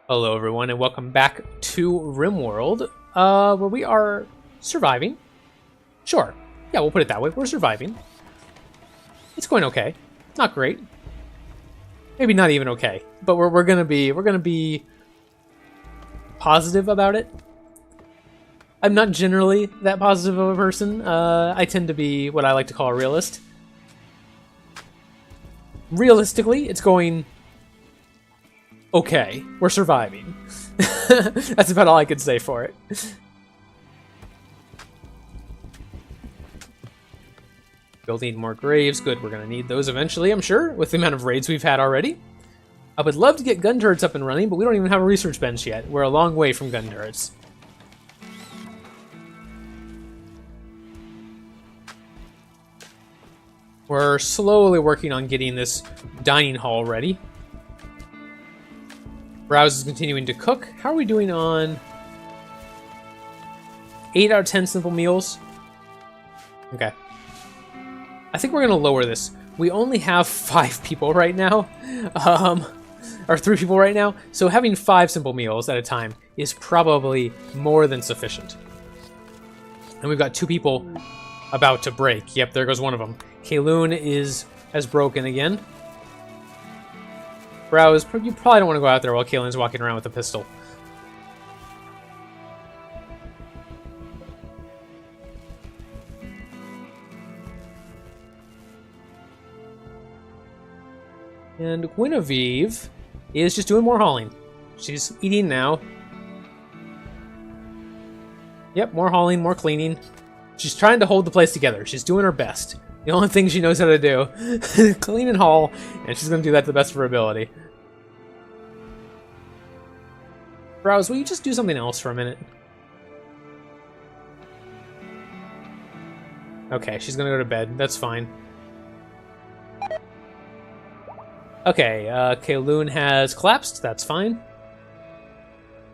Hello everyone and welcome back to Rimworld, where we are surviving. Sure, yeah, we'll put it that way. We're surviving. It's going okay. Not great. Maybe not even okay. But we're gonna be positive about it. I'm not generally that positive of a person. I tend to be what I like to call a realist. Realistically, it's going okay. We're surviving. That's about all I could say for it. Building more graves. Good, we're going to need those eventually, I'm sure, with the amount of raids we've had already. I would love to get gun turrets up and running, but we don't even have a research bench yet. We're a long way from gun turrets. We're slowly working on getting this dining hall ready. Browse is continuing to cook. How are we doing on 8 out of 10 simple meals? Okay. I think we're going to lower this. We only have 5 people right now. Or 3 people right now. So having 5 simple meals at a time is probably more than sufficient. And we've got 2 people about to break. Yep, there goes one of them. Kayloon has broken again. Browse, you probably don't want to go out there while Kaylin's walking around with a pistol. And Guinevere is just doing more hauling. She's eating now. Yep, more hauling, more cleaning. She's trying to hold the place together. She's doing her best. The only thing she knows how to do is clean and haul, and she's going to do that to the best of her ability. Browse, will you just do something else for a minute? Okay, she's going to go to bed. That's fine. Okay, Kayloon has collapsed. That's fine.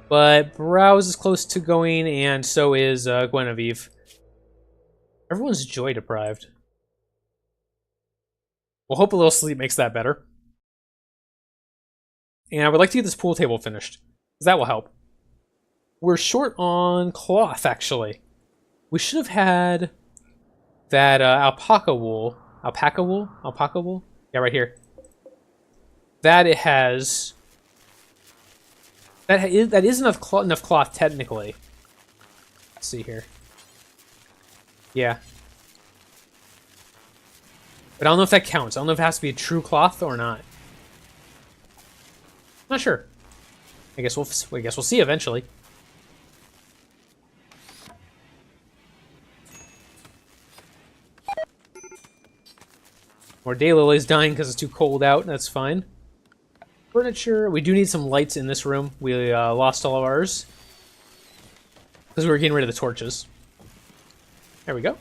But Browse is close to going, and so is Guinevere. Everyone's joy deprived. We'll hope a little sleep makes that better. And I would like to get this pool table finished, because that will help. We're short on cloth, actually. We should have had that alpaca wool. Alpaca wool? Alpaca wool? Yeah, right here. That it has... That is enough cloth, technically. Let's see here. Yeah. But I don't know if that counts. I don't know if it has to be a true cloth or not. Not sure. I guess we'll see eventually. More daylilies dying because it's too cold out. That's fine. Furniture. We do need some lights in this room. We lost all of ours because we were getting rid of the torches. There we go.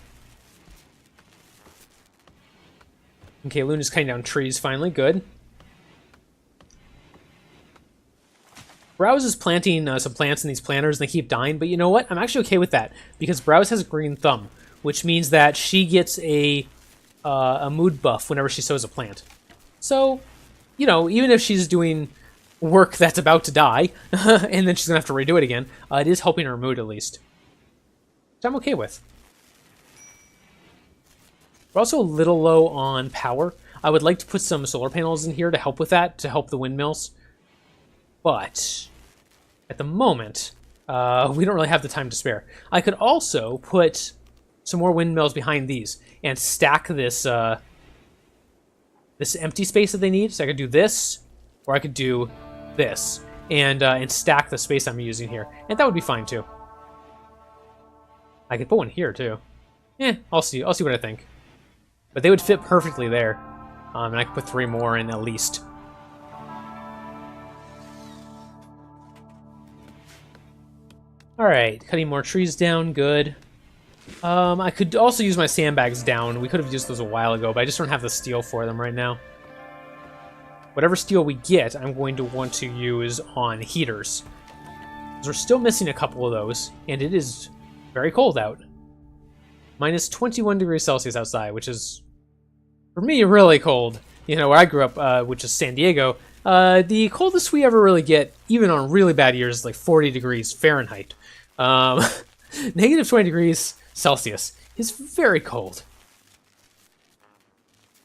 Okay, Luna's cutting down trees finally. Good. Browse is planting some plants in these planters and they keep dying, but you know what? I'm actually okay with that because Browse has a green thumb, which means that she gets a mood buff whenever she sows a plant. So, you know, even if she's doing work that's about to die, and then she's going to have to redo it again, it is helping her mood at least. Which I'm okay with. We're also a little low on power. I would like to put some solar panels in here to help with that, to help the windmills. But at the moment, we don't really have the time to spare. I could also put some more windmills behind these and stack this this empty space that they need. So I could do this, or I could do this, and stack the space I'm using here, and that would be fine too. I could put one here too. I'll see what I think. But they would fit perfectly there, and I could put 3 more in at least. Alright, cutting more trees down, good. I could also use my sandbags down. We could have used those a while ago, but I just don't have the steel for them right now. Whatever steel we get, I'm going to want to use on heaters. Because we're still missing a couple of those, and it is very cold out. Minus 21 degrees Celsius outside, which is, for me, really cold. You know, where I grew up, which is San Diego, The coldest we ever really get, even on really bad years, is like 40 degrees Fahrenheit. Negative 20 degrees Celsius is very cold.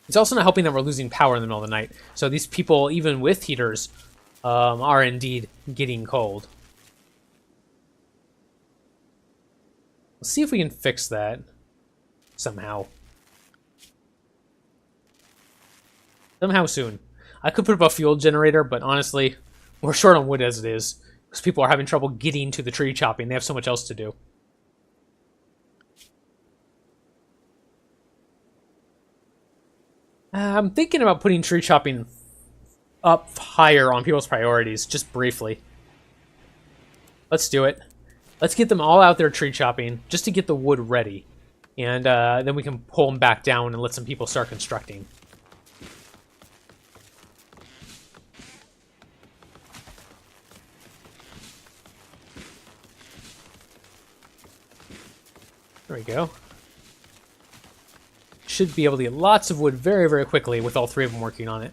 It's also not helping that we're losing power in the middle of the night. So these people, even with heaters, are indeed getting cold. Let's see if we can fix that somehow. Somehow soon. I could put up a fuel generator, but honestly, we're short on wood as it is. Because people are having trouble getting to the tree chopping. They have so much else to do. I'm thinking about putting tree chopping up higher on people's priorities, just briefly. Let's do it. Let's get them all out there tree chopping, just to get the wood ready. And then we can pull them back down and let some people start constructing. There we go. Should be able to get lots of wood very, very quickly with all three of them working on it.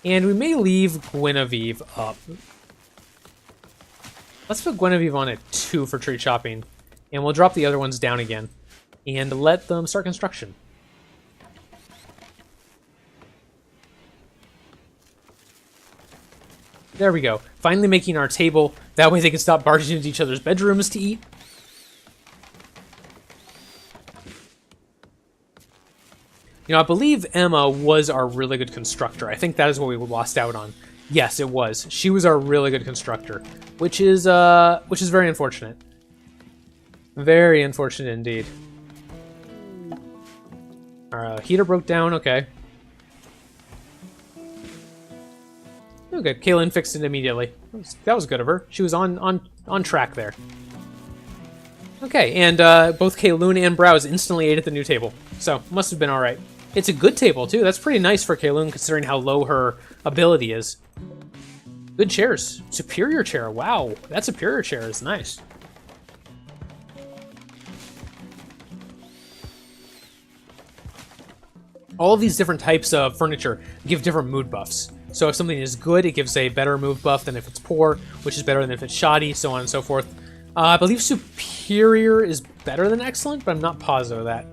And we may leave Guinevere up. Let's put Guinevere on at 2 for tree chopping. And we'll drop the other ones down again. And let them start construction. There we go. Finally making our table. That way they can stop barging into each other's bedrooms to eat. You know, I believe Emma was our really good constructor. I think that is what we lost out on. Yes, it was. She was our really good constructor, which is very unfortunate. Very unfortunate indeed. Our heater broke down. Okay. Oh, good. Kaylin fixed it immediately. That was good of her. She was on track there. Okay, and both Kayloon and Browse instantly ate at the new table, so must have been all right. It's a good table, too. That's pretty nice for Kayloon, considering how low her ability is. Good chairs. Superior chair. Wow, that superior chair is nice. All of these different types of furniture give different mood buffs. So if something is good, it gives a better mood buff than if it's poor, which is better than if it's shoddy, so on and so forth. I believe superior is better than excellent, but I'm not positive of that.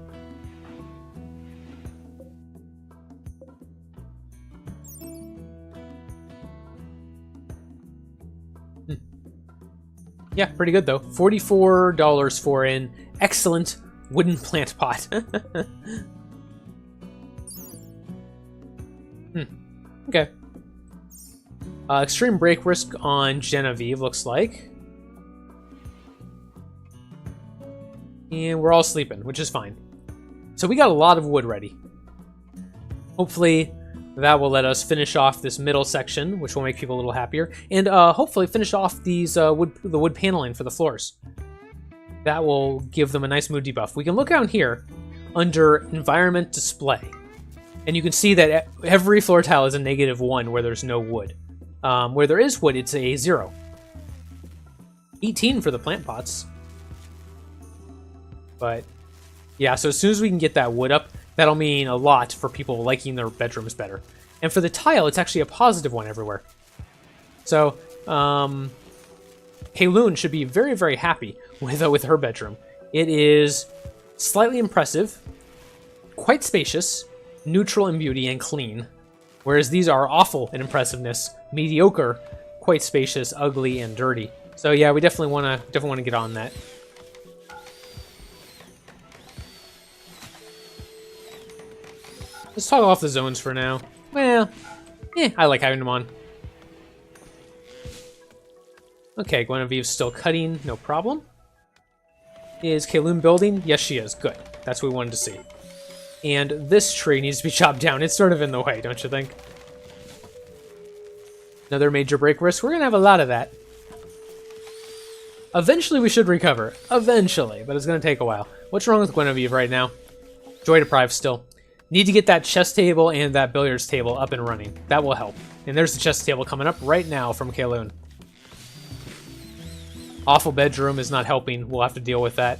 Yeah, pretty good though. $44 for an excellent wooden plant pot. Okay. Extreme break risk on Genevieve, looks like. And we're all sleeping, which is fine. So we got a lot of wood ready. Hopefully that will let us finish off this middle section, which will make people a little happier. And hopefully finish off these the wood paneling for the floors. That will give them a nice mood debuff. We can look down here under Environment Display. And you can see that every floor tile is a -1 where there's no wood. Where there is wood, it's a 0. 18 for the plant pots. But, yeah, so as soon as we can get that wood up, that'll mean a lot for people liking their bedrooms better. And for the tile, it's actually a +1 everywhere. So, Kayloon should be very, very happy with her bedroom. It is slightly impressive, quite spacious, neutral in beauty, and clean. Whereas these are awful in impressiveness, mediocre, quite spacious, ugly, and dirty. So yeah, we definitely want to get on that. Let's toggle off the zones for now. Well, I like having them on. Okay, Guinevere's still cutting, no problem. Is Kayloon building? Yes, she is. Good. That's what we wanted to see. And this tree needs to be chopped down. It's sort of in the way, don't you think? Another major break risk. We're going to have a lot of that. Eventually we should recover. Eventually, but it's going to take a while. What's wrong with Guinevere right now? Joy deprived still. Need to get that chess table and that billiards table up and running. That will help. And there's the chess table coming up right now from Kayloon. Awful bedroom is not helping. We'll have to deal with that.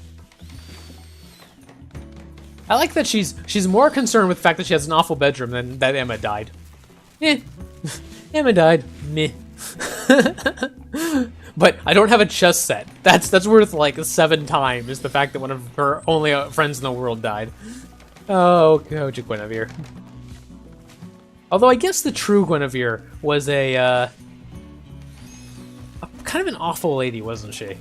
I like that she's more concerned with the fact that she has an awful bedroom than that Emma died. Eh. Emma died. Meh. But I don't have a chess set. That's worth like 7 times the fact that one of her only friends in the world died. Oh, Coach Guinevere. Although I guess the true Guinevere was a kind of an awful lady, wasn't she?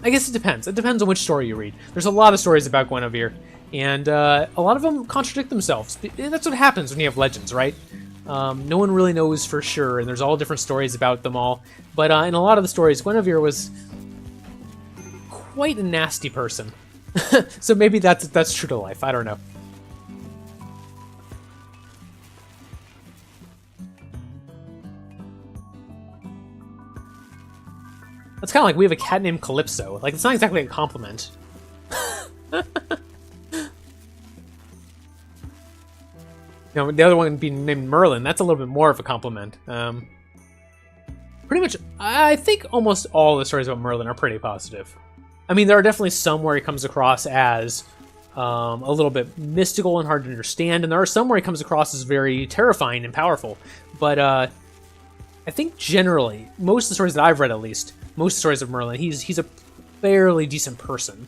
I guess it depends. It depends on which story you read. There's a lot of stories about Guinevere, and a lot of them contradict themselves. That's what happens when you have legends, right? No one really knows for sure, and there's all different stories about them all. But in a lot of the stories, Guinevere was quite a nasty person. So maybe that's true to life. I don't know. It's kind of like we have a cat named Calypso. Like, it's not exactly a compliment. You know, the other one being named Merlin, that's a little bit more of a compliment. Pretty much, I think almost all the stories about Merlin are pretty positive. I mean, there are definitely some where he comes across as a little bit mystical and hard to understand, and there are some where he comes across as very terrifying and powerful. But I think generally, most of the stories that I've read at least, most stories of Merlin, he's a fairly decent person.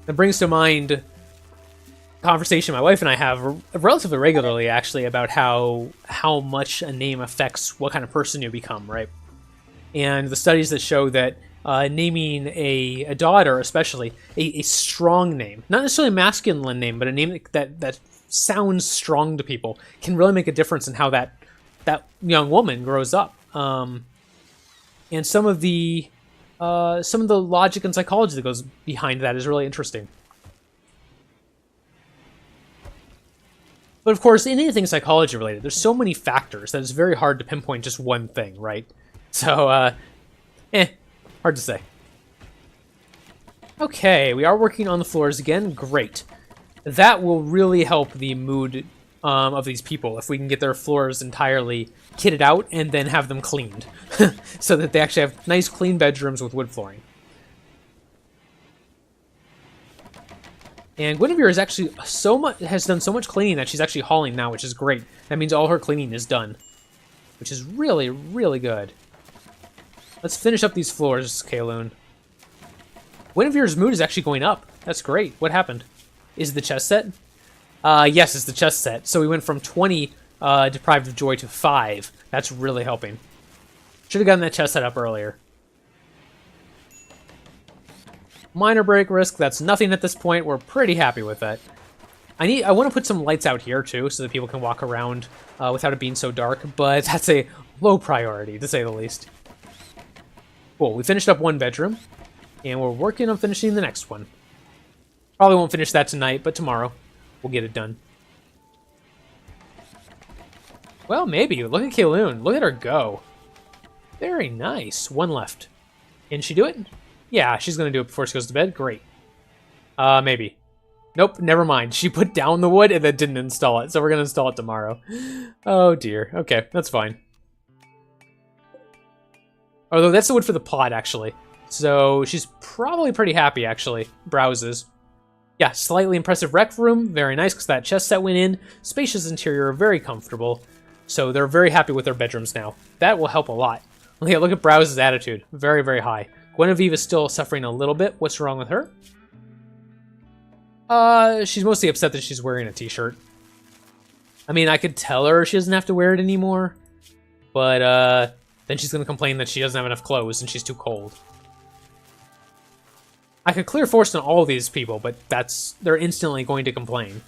That brings to mind a conversation my wife and I have relatively regularly, actually, about how much a name affects what kind of person you become, right? And the studies that show that naming a daughter, especially, a strong name, not necessarily a masculine name, but a name that sounds strong to people, can really make a difference in how that young woman grows up. And some of the logic and psychology that goes behind that is really interesting. But of course, in anything psychology related, there's so many factors that it's very hard to pinpoint just one thing, right? So, hard to say. Okay, we are working on the floors again. Great. That will really help the mood of these people if we can get their floors entirely kitted out and then have them cleaned so that they actually have nice clean bedrooms with wood flooring. And Guinevere is actually has done so much cleaning that she's actually hauling now, which is great. That means all her cleaning is done, which is really, really good. Let's finish up these floors, Kaloon. Guinevere's mood is actually going up. That's great. What happened? Is it the chess set? Yes, it's the chess set. So we went from 20 deprived of joy to 5. That's really helping. Should have gotten that chess set up earlier. Minor break risk. That's nothing at this point. We're pretty happy with that. I want to put some lights out here too, so that people can walk around without it being so dark. But that's a low priority, to say the least. Cool. We finished up one bedroom, and we're working on finishing the next one. Probably won't finish that tonight, but tomorrow we'll get it done. Well, maybe. Look at Kaloon. Look at her go. Very nice. One left. Can she do it? Yeah, she's going to do it before she goes to bed. Great. Maybe. Nope, never mind. She put down the wood and then didn't install it, so we're going to install it tomorrow. Oh, dear. Okay, that's fine. Although that's the wood for the pod, actually. So she's probably pretty happy, actually. Browses. Yeah, slightly impressive rec room. Very nice, because that chest set went in. Spacious interior, very comfortable. So they're very happy with their bedrooms now. That will help a lot. Yeah, look at Browse's attitude. Very, very high. Guinevere is still suffering a little bit. What's wrong with her? She's mostly upset that she's wearing a t-shirt. I mean, I could tell her she doesn't have to wear it anymore. But, then she's going to complain that she doesn't have enough clothes and she's too cold. I could clear force on all of these people, but they're instantly going to complain.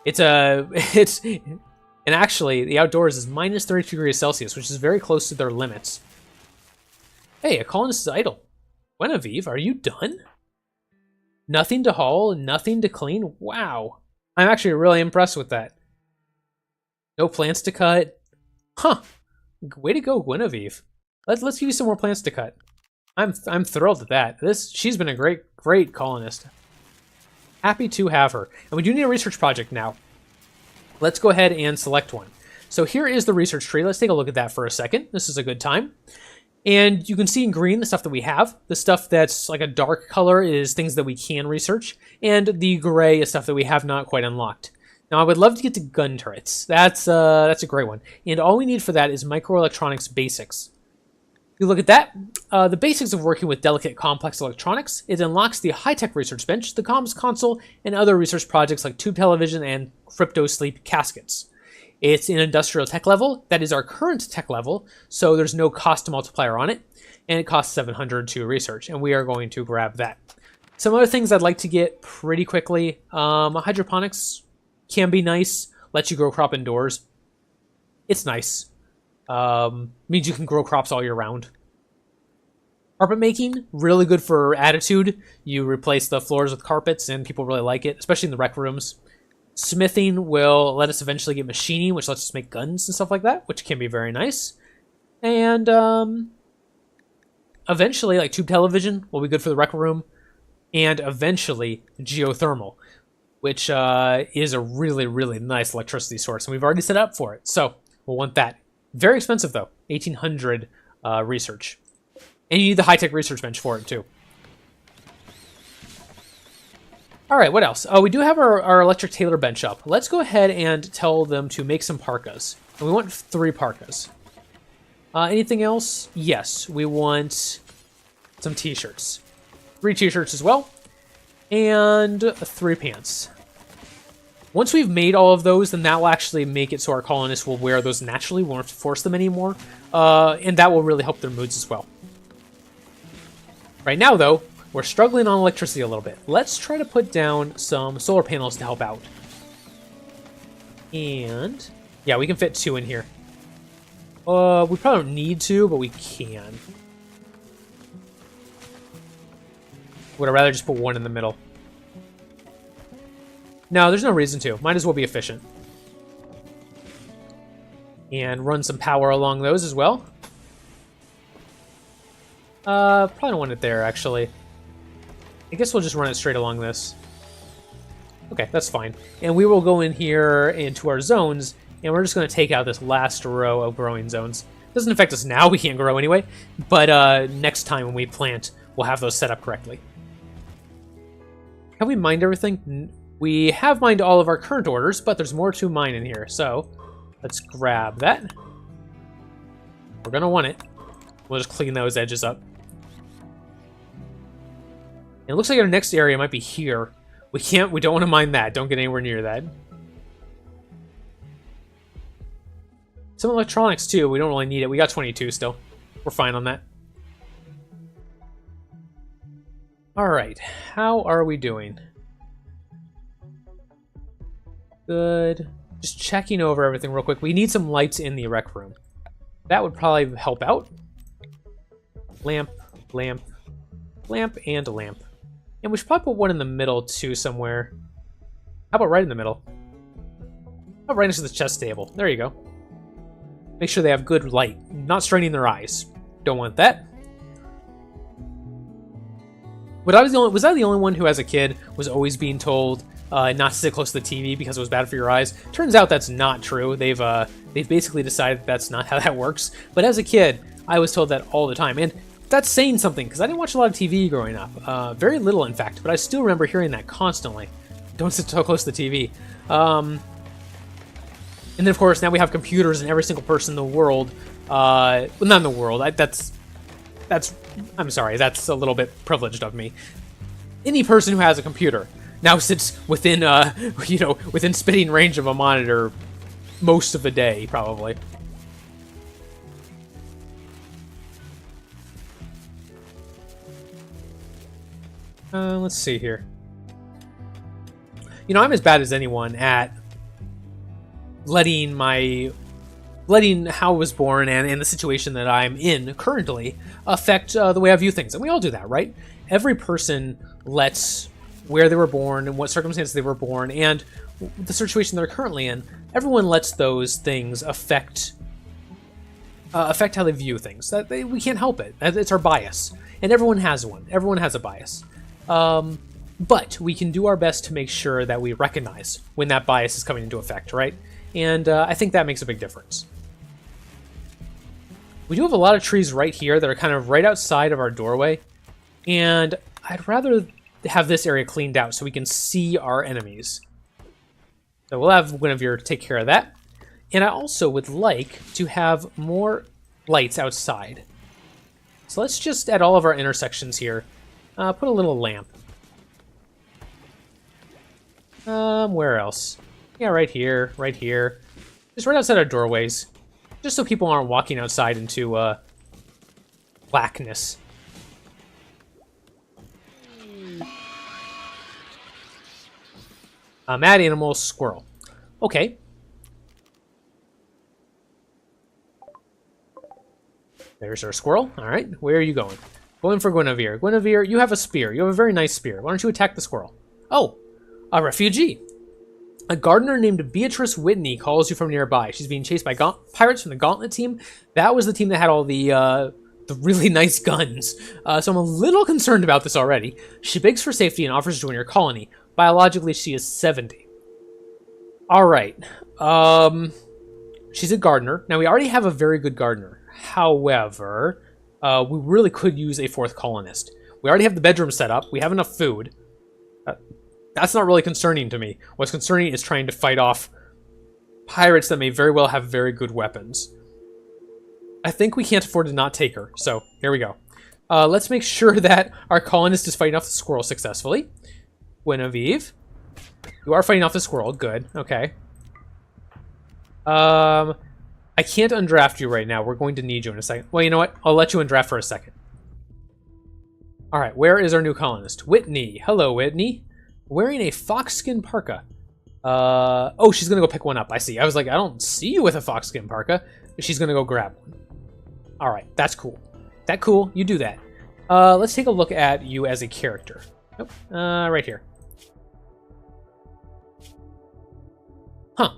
And actually, the outdoors is minus 32 degrees Celsius, which is very close to their limits. Hey, a colonist is idle. Guinevere, are you done? Nothing to haul, nothing to clean? Wow. I'm actually really impressed with that. No plants to cut. Huh. Way to go, Guinevere. Let's give you some more plants to cut. I'm thrilled at that. She's been a great colonist. Happy to have her. And we do need a research project now. Let's go ahead and select one. So here is the research tree. Let's take a look at that for a second. This is a good time. And you can see in green the stuff that we have. The stuff that's like a dark color is things that we can research, and the gray is stuff that we have not quite unlocked. Now, I would love to get to gun turrets. That's a great one. And all we need for that is microelectronics basics. If you look at that, the basics of working with delicate, complex electronics, it unlocks the high-tech research bench, the comms console, and other research projects like tube television and crypto sleep caskets. It's an industrial tech level. That is our current tech level, so there's no cost multiplier on it, and it costs 700 to research, and we are going to grab that. Some other things I'd like to get pretty quickly. Hydroponics can be nice, lets you grow crop indoors. It's nice. Means you can grow crops all year round. Carpet making, really good for attitude. You replace the floors with carpets, and people really like it, especially in the rec rooms. Smithing will let us eventually get machining, which lets us make guns and stuff like that, which can be very nice. And eventually, like tube television will be good for the rec room. And eventually, geothermal, which is a really, really nice electricity source. And we've already set up for it, so we'll want that. Very expensive, though. 1,800 research. And you need the high-tech research bench for it, too. All right, what else? Oh, we do have our electric tailor bench up. Let's go ahead and tell them to make some parkas. And we want 3 parkas. Anything else? Yes, we want some t-shirts. 3 t-shirts as well. And 3 pants. Once we've made all of those, then that will actually make it so our colonists will wear those naturally. We won't have to force them anymore. And that will really help their moods as well. Right now, though, we're struggling on electricity a little bit. Let's try to put down some solar panels to help out. And yeah, we can fit 2 in here. We probably don't need to, but we can. Would I rather just put 1 in the middle? No, there's no reason to. Might as well be efficient. And run some power along those as well. Probably don't want it there, actually. I guess we'll just run it straight along this. Okay, that's fine. And we will go in here into our zones, and we're just going to take out this last row of growing zones. Doesn't affect us now, we can't grow anyway, but next time when we plant, we'll have those set up correctly. Have we mined everything? We have mined all of our current orders, but there's more to mine in here, so let's grab that. We're going to want it. We'll just clean those edges up. It looks like our next area might be here. We don't want to mine that. Don't get anywhere near that. Some electronics, too. We don't really need it. We got 22 still. We're fine on that. Alright. How are we doing? Good. Just checking over everything real quick. We need some lights in the rec room. That would probably help out. Lamp, lamp, lamp, and a lamp. And we should probably put 1 in the middle, too, somewhere. How about right in the middle? How about right next to the chest table? There you go. Make sure they have good light, not straining their eyes. Don't want that. Was I the only one who, as a kid, was always being told not to sit close to the TV because it was bad for your eyes? Turns out that's not true. They've basically decided that's not how that works. But as a kid, I was told that all the time. And that's saying something, because I didn't watch a lot of TV growing up. Very little, in fact, but I still remember hearing that constantly. Don't sit so close to the TV. And then, of course, now we have computers and every single person in the world. Well, not in the world. I'm sorry, that's a little bit privileged of me. Any person who has a computer now sits within, within spitting range of a monitor most of the day, probably. Let's see here. I'm as bad as anyone at letting how I was born and the situation that I'm in currently affect the way I view things. And we all do that, right? Every person lets where they were born and what circumstances they were born and the situation they're currently in, everyone lets those things affect how they view things. We can't help it. It's our bias. And everyone has one. Everyone has a bias. But we can do our best to make sure that we recognize when that bias is coming into effect, right? And I think that makes a big difference. We do have a lot of trees right here that are kind of right outside of our doorway. And I'd rather have this area cleaned out so we can see our enemies. So we'll have Guinevere take care of that. And I also would like to have more lights outside. So let's just, at all of our intersections here, put a little lamp. Where else? Yeah, right here, right here. Just right outside our doorways. Just so people aren't walking outside into, blackness. Mad animal, squirrel. Okay. There's our squirrel. All right, where are you going? Going for Guinevere. Guinevere, you have a spear. You have a very nice spear. Why don't you attack the squirrel? Oh, a refugee. A gardener named Beatrice Whitney calls you from nearby. She's being chased by pirates from the Gauntlet team. That was the team that had all the really nice guns. So I'm a little concerned about this already. She begs for safety and offers to join your colony. Biologically, she is 70. All right. She's a gardener. Now, we already have a very good gardener. However, we really could use a 4th colonist. We already have the bedroom set up. We have enough food. That's not really concerning to me. What's concerning is trying to fight off pirates that may very well have very good weapons. I think we can't afford to not take her, so here we go. Let's make sure that our colonist is fighting off the squirrel successfully. Guinevere, you are fighting off the squirrel. Good. Okay. I can't undraft you right now. We're going to need you in a second. Well, you know what? I'll let you undraft for a second. All right. Where is our new colonist? Whitney. Hello, Whitney. Wearing a foxskin parka. Oh, she's going to go pick one up. I see. I was like, I don't see you with a foxskin parka. She's going to go grab one. All right. That's cool. That cool. You do that. Let's take a look at you as a character. Nope. Right here. Huh.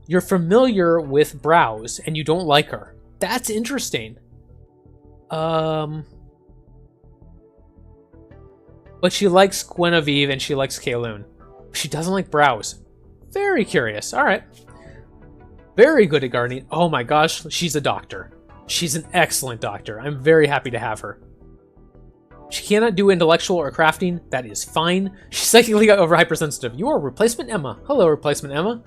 You're familiar with Browse, and you don't like her. That's interesting. But she likes Guinevere, and she likes Kayloon. She doesn't like Browse. Very curious. All right. Very good at gardening. Oh my gosh, she's a doctor. She's an excellent doctor. I'm very happy to have her. She cannot do intellectual or crafting. That is fine. She's psychically over hypersensitive. You are Replacement Emma. Hello, Replacement Emma.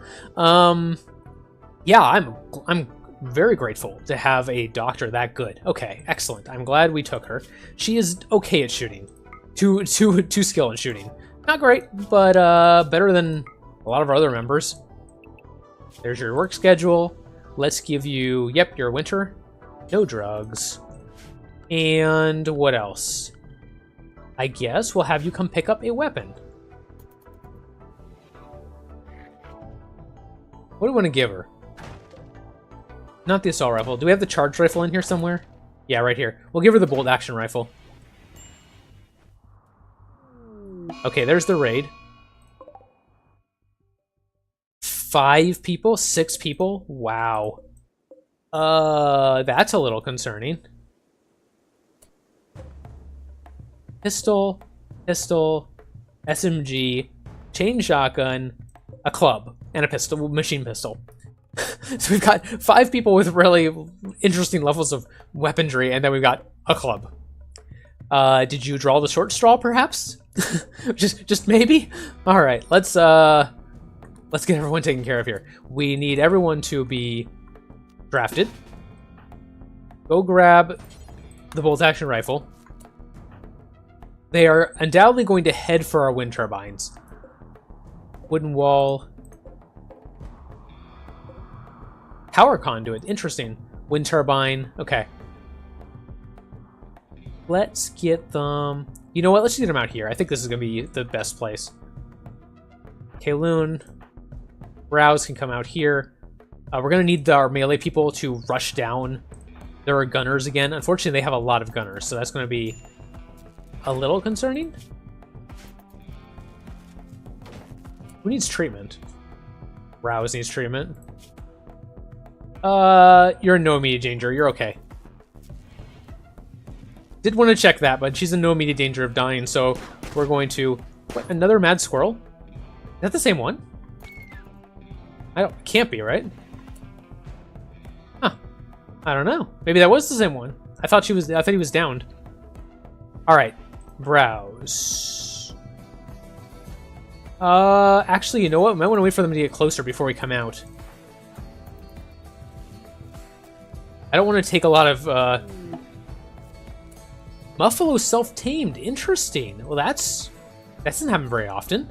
Yeah, I'm very grateful to have a doctor that good. Okay, excellent. I'm glad we took her. She is okay at shooting. Too skilled in shooting. Not great, but better than a lot of our other members. There's your work schedule. Let's give you, yep, you're a winter. No drugs. And what else? I guess we'll have you come pick up a weapon. What do we want to give her? Not the assault rifle. Do we have the charge rifle in here somewhere? Yeah, right here. We'll give her the bolt action rifle. Okay, there's the raid. 5 people? 6 people? Wow. That's a little concerning. Pistol, SMG, chain shotgun, a club, and a pistol, machine pistol. So we've got 5 people with really interesting levels of weaponry, and then we've got a club. Did you draw the short straw, perhaps? just maybe? All right, let's get everyone taken care of here. We need everyone to be drafted. Go grab the bolt action rifle. They are undoubtedly going to head for our wind turbines. Wooden wall. Power conduit. Interesting. Wind turbine. Okay. Let's get them... You know what? Let's get them out here. I think this is going to be the best place. Kayloon. Browse can come out here. We're going to need our melee people to rush down. There are gunners again. Unfortunately, they have a lot of gunners, so that's going to be a little concerning. Who needs treatment? Browse needs treatment. You're in no immediate danger. You're okay. Did want to check that, but she's in no immediate danger of dying, so we're going to... What, another mad squirrel? Is that the same one? Can't be, right? Huh. I don't know. Maybe that was the same one. I thought he was downed. All right, browse. Actually, you know what? We might want to wait for them to get closer before we come out. I don't want to take a lot of, Muffalo self-tamed. Interesting. Well, that doesn't happen very often.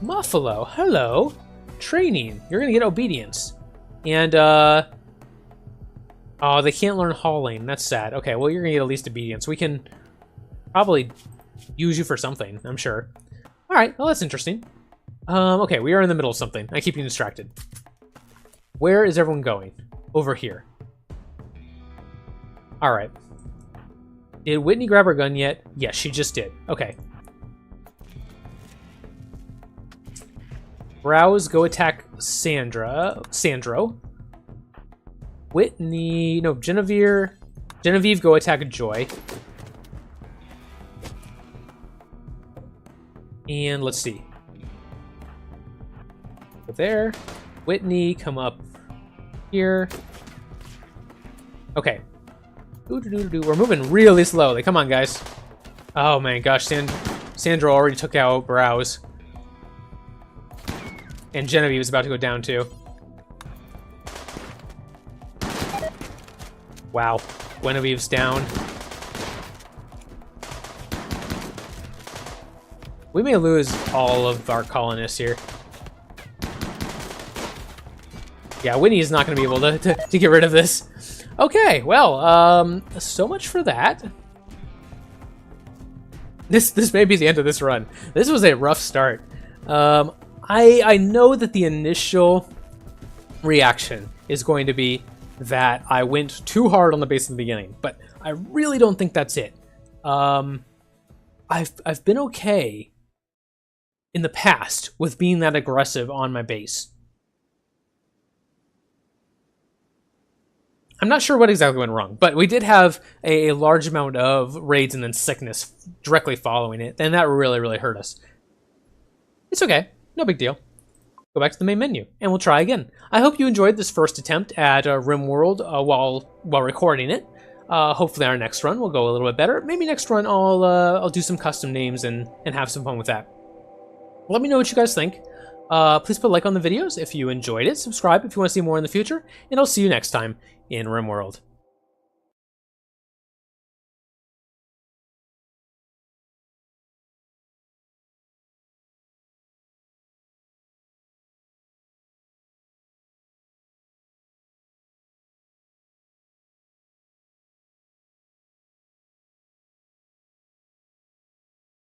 Muffalo, hello. Training. You're gonna get obedience. And, oh, they can't learn hauling. That's sad. Okay, well, you're gonna get at least obedience. We can probably use you for something, I'm sure. All right, well, that's interesting. Okay, we are in the middle of something. I keep getting distracted. Where is everyone going? Over here. All right. Did Whitney grab her gun yet? Yes, she just did. Okay. Browse, go attack Sandro. Whitney, no, Genevieve, go attack Joy. And let's see. Go there. Whitney, come up here. Okay. We're moving really slowly. Come on, guys. Oh my gosh, Sandro already took out Browse. And Genevieve is about to go down too. Wow, Genevieve's down. We may lose all of our colonists here. Yeah, Whitney is not going to be able to get rid of this. Okay, well, so much for that. This may be the end of this run. This was a rough start. I know that the initial reaction is going to be that I went too hard on the base in the beginning, but I really don't think that's it. I've been okay in the past with being that aggressive on my base. I'm not sure what exactly went wrong, but we did have a large amount of raids and then sickness directly following it, and that really, really hurt us. It's okay. No big deal. Go back to the main menu, and we'll try again. I hope you enjoyed this first attempt at Rimworld while recording it. Hopefully our next run will go a little bit better. Maybe next run I'll do some custom names and have some fun with that. Let me know what you guys think. Please put a like on the videos if you enjoyed it. Subscribe if you want to see more in the future, and I'll see you next time in Rimworld.